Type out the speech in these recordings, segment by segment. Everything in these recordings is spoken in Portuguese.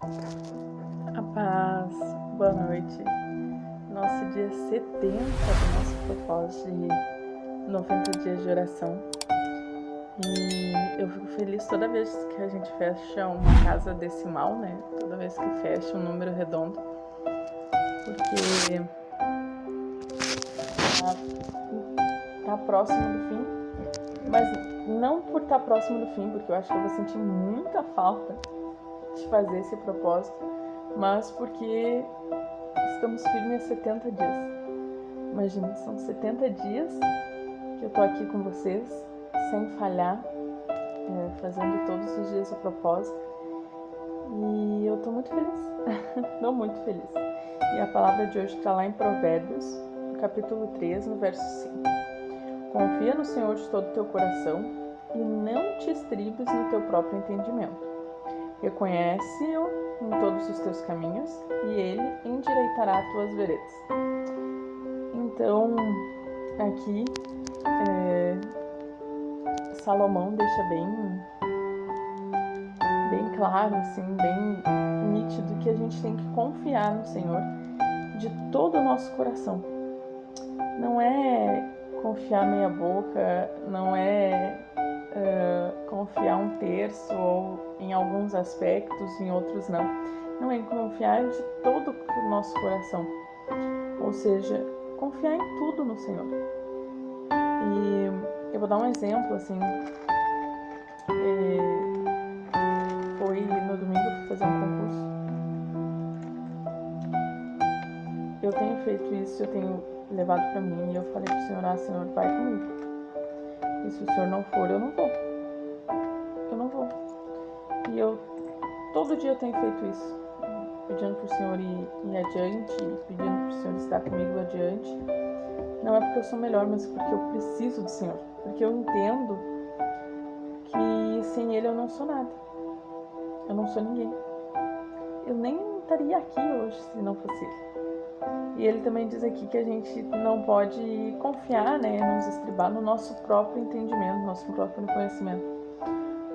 A paz, boa noite. Nosso dia 70 do nosso propósito de 90 dias de oração. E eu fico feliz toda vez que a gente fecha uma casa decimal, né? Toda vez que fecha um número redondo. Porque tá próximo do fim. Mas não por estar próximo do fim, porque eu acho que eu vou sentir muita falta de fazer esse propósito, mas porque estamos firmes há 70 dias. Imagina, são 70 dias que eu tô aqui com vocês, sem falhar, fazendo todos os dias o propósito. E eu tô muito feliz, tô muito feliz. E a palavra de hoje está lá em Provérbios, no capítulo 3, no verso 5. Confia no Senhor de todo o teu coração e não te estribes no teu próprio entendimento. Reconhece-o em todos os teus caminhos e ele endireitará as tuas veredas. Então, aqui, Salomão deixa bem claro, assim, bem nítido que a gente tem que confiar no Senhor de todo o nosso coração. Não é confiar meia boca, não é confiar um terço ou em alguns aspectos, em outros não. Não é confiar de todo o nosso coração. Ou seja, confiar em tudo no Senhor. E eu vou dar um exemplo, assim. Foi no domingo, eu fui fazer um concurso. Eu tenho feito isso, eu tenho levado pra mim e eu falei pro Senhor, Senhor, vai comigo. E se o Senhor não for, eu não vou. Eu não vou. E todo dia eu tenho feito isso, pedindo pro Senhor ir adiante, pedindo pro Senhor estar comigo adiante. Não é porque eu sou melhor, mas porque eu preciso do Senhor. Porque eu entendo que sem Ele eu não sou nada. Eu não sou ninguém. Eu nem estaria aqui hoje se não fosse Ele. E Ele também diz aqui que a gente não pode confiar, né, nos estribar no nosso próprio entendimento, no nosso próprio conhecimento.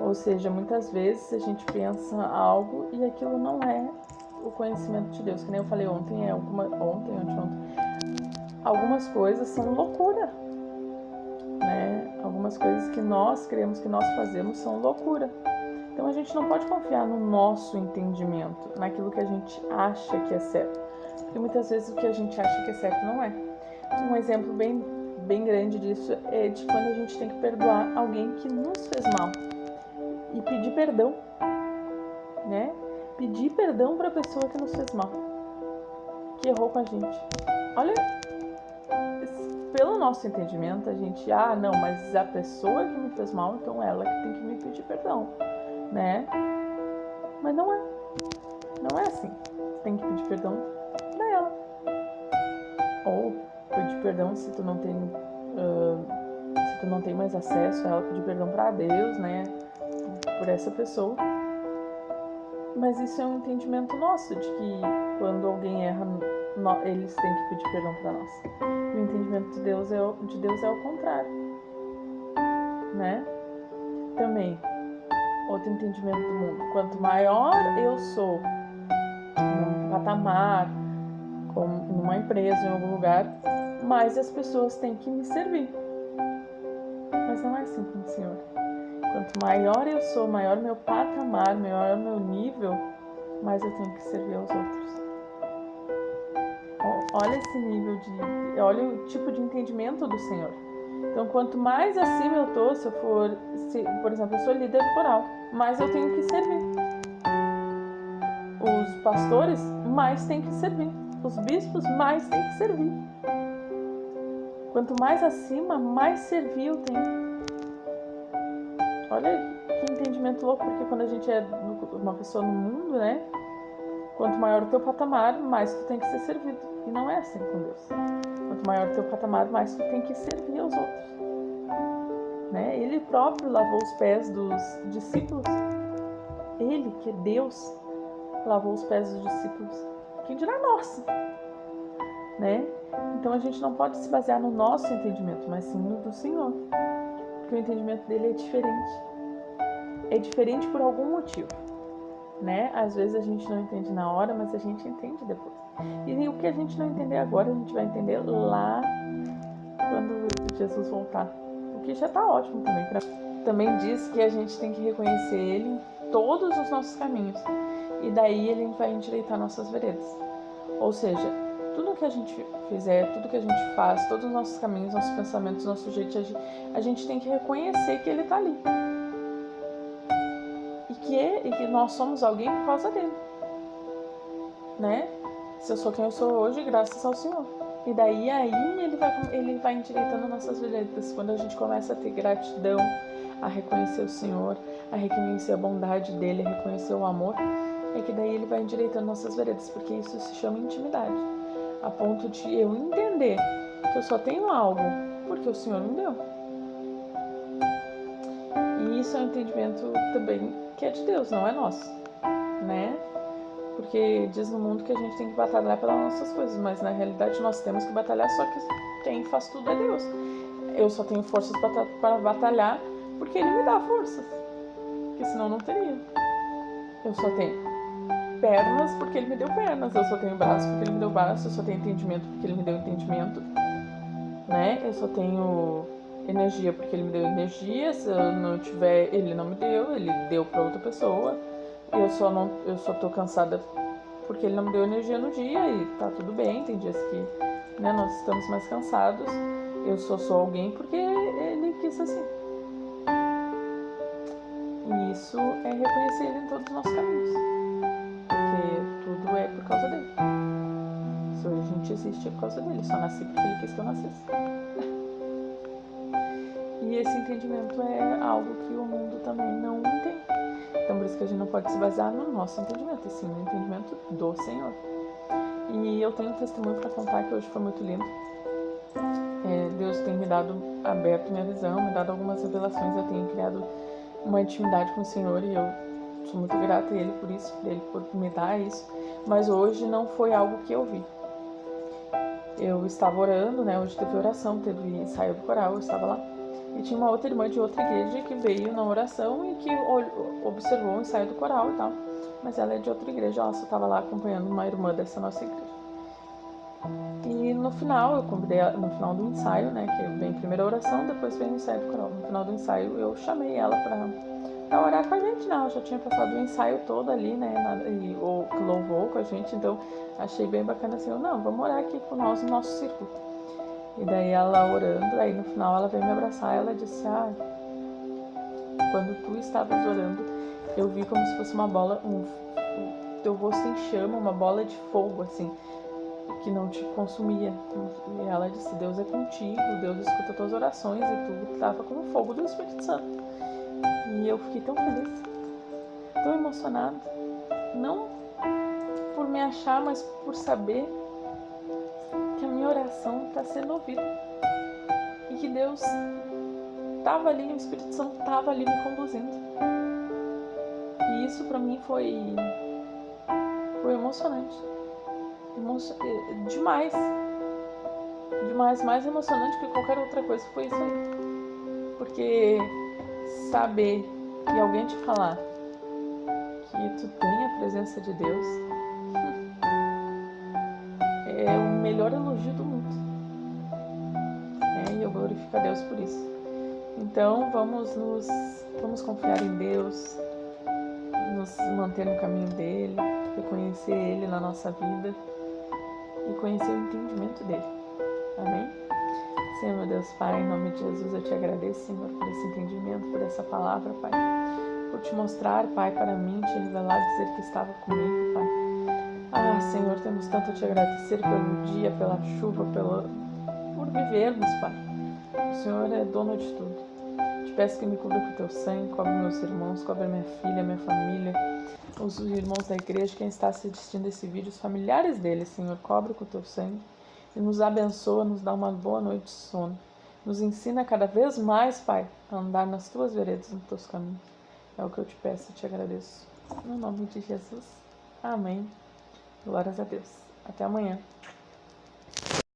Ou seja, muitas vezes a gente pensa algo e aquilo não é o conhecimento de Deus. Que nem eu falei ontem, algumas coisas são loucura, né? Algumas coisas que nós cremos que nós fazemos são loucura. Então a gente não pode confiar no nosso entendimento, naquilo que a gente acha que é certo. Porque muitas vezes o que a gente acha que é certo não é. Um exemplo bem grande disso é de quando a gente tem que perdoar alguém que nos fez mal. E pedir perdão, né? Pedir perdão para a pessoa que nos fez mal, que errou com a gente. Olha, pelo nosso entendimento, a gente, não, mas a pessoa que me fez mal, então ela que tem que me pedir perdão, né? Mas não é assim. Você tem que pedir perdão para ela. Ou pedir perdão se tu não tem mais acesso a ela, pedir perdão para Deus, né? Por essa pessoa. Mas isso é um entendimento nosso, de que quando alguém erra, eles têm que pedir perdão para nós. E o entendimento de Deus é o contrário, né? Também, outro entendimento do mundo. Quanto maior eu sou num patamar, numa empresa, em algum lugar, mais as pessoas têm que me servir. Mas não é assim com o Senhor. Quanto maior eu sou, maior meu patamar, maior meu nível, mais eu tenho que servir aos outros. Olha esse nível olha o tipo de entendimento do Senhor. Então, quanto mais acima eu tô, por exemplo, eu sou líder do coral, mais eu tenho que servir. Os pastores, mais têm que servir. Os bispos, mais têm que servir. Quanto mais acima, mais servir eu tenho. Olha que entendimento louco, porque quando a gente é uma pessoa no mundo, né? Quanto maior o teu patamar, mais tu tem que ser servido. E não é assim com Deus. Quanto maior o teu patamar, mais tu tem que servir aos outros. Né? Ele próprio lavou os pés dos discípulos. Ele, que é Deus, lavou os pés dos discípulos. Quem dirá nós? Né? Então a gente não pode se basear no nosso entendimento, mas sim no do Senhor. Porque o entendimento dele é diferente. É diferente por algum motivo. né? Às vezes a gente não entende na hora, mas a gente entende depois. E o que a gente não entender agora, a gente vai entender lá quando Jesus voltar. O que já tá ótimo também. Também diz que a gente tem que reconhecer Ele em todos os nossos caminhos. E daí Ele vai endireitar nossas veredas. Ou seja, tudo que a gente fizer, tudo que a gente faz, todos os nossos caminhos, nossos pensamentos, nosso jeito de agir, a gente tem que reconhecer que Ele tá ali. E que nós somos alguém por causa dele. Né? Se eu sou quem eu sou hoje, graças ao Senhor. E daí ele vai endireitando nossas veredas. Quando a gente começa a ter gratidão, a reconhecer o Senhor, a reconhecer a bondade dele, a reconhecer o amor, é que daí ele vai endireitando nossas veredas, porque isso se chama intimidade. A ponto de eu entender que eu só tenho algo porque o Senhor me deu. E isso é um entendimento também que é de Deus, não é nosso, né? Porque diz no mundo que a gente tem que batalhar pelas nossas coisas, mas na realidade nós temos que batalhar, só que quem faz tudo é Deus. Eu só tenho forças para batalhar porque Ele me dá forças, porque senão não teria. Eu só tenho pernas porque Ele me deu pernas, eu só tenho braço porque Ele me deu braço, eu só tenho entendimento porque Ele me deu entendimento, né? Eu só tenho energia porque Ele me deu energia, se eu não tiver, Ele não me deu, Ele deu para outra pessoa. Eu só tô cansada porque Ele não me deu energia no dia e tá tudo bem, tem dias que, né, nós estamos mais cansados. Eu só sou alguém porque Ele quis assim. E isso é reconhecer Ele em todos os nossos caminhos, porque tudo é por causa dele. Se hoje a gente existe é por causa dele, só nasci porque Ele quis que eu nascesse. E esse entendimento é algo que o mundo também não entende. Então por isso que a gente não pode se basear no nosso entendimento, e sim no entendimento do Senhor. E eu tenho um testemunho para contar que hoje foi muito lindo. Deus tem me dado, aberto minha visão, me dado algumas revelações, eu tenho criado uma intimidade com o Senhor e eu sou muito grata a Ele por isso, por Ele por me dar isso. Mas hoje não foi algo que eu vi. Eu estava orando, né? Hoje teve oração, teve ensaio do coral, eu estava lá. E tinha uma outra irmã de outra igreja que veio na oração e que observou o ensaio do coral e tal. Mas ela é de outra igreja, ela só estava lá acompanhando uma irmã dessa nossa igreja. E no final, eu convidei ela, no final do ensaio, né, que vem a primeira oração, depois vem o ensaio do coral. No final do ensaio, eu chamei ela pra orar com a gente, né? Ela já tinha passado o ensaio todo ali, né, e louvou com a gente, então achei bem bacana assim, não, vamos orar aqui com nós no nosso círculo. E daí ela orando, aí no final ela veio me abraçar e ela disse, quando tu estavas orando, eu vi como se fosse uma bola, teu rosto em chama, uma bola de fogo, assim, que não te consumia. E ela disse, Deus é contigo, Deus escuta tuas orações e tu estava com o fogo do Espírito Santo. E eu fiquei tão feliz, tão emocionada, não por me achar, mas por saber que a minha oração está sendo ouvida e que Deus estava ali, o Espírito Santo estava ali me conduzindo. E isso para mim foi emocionante. Demais, mais emocionante que qualquer outra coisa foi isso aí, porque saber e alguém te falar que tu tem a presença de Deus é o melhor elogio do mundo, e eu glorifico a Deus por isso. Então vamos confiar em Deus, nos manter no caminho dele, reconhecer ele na nossa vida e conhecer o entendimento dele. Amém? Senhor, meu Deus, Pai, em nome de Jesus, eu te agradeço, Senhor, por esse entendimento, por essa palavra, Pai. Por te mostrar, Pai, para mim, te revelar, dizer que estava comigo, Pai. Senhor, temos tanto a te agradecer pelo dia, pela chuva, por vivermos, Pai. O Senhor é dono de tudo. Te peço que me cubra com teu sangue, cobre meus irmãos, cobre minha filha, minha família, os irmãos da igreja, quem está assistindo esse vídeo, os familiares deles, Senhor, cobre com teu sangue. E nos abençoa, nos dá uma boa noite de sono. Nos ensina cada vez mais, Pai, a andar nas tuas veredas, nos teus caminhos. É o que eu te peço e te agradeço. No nome de Jesus. Amém. Glórias a Deus. Até amanhã.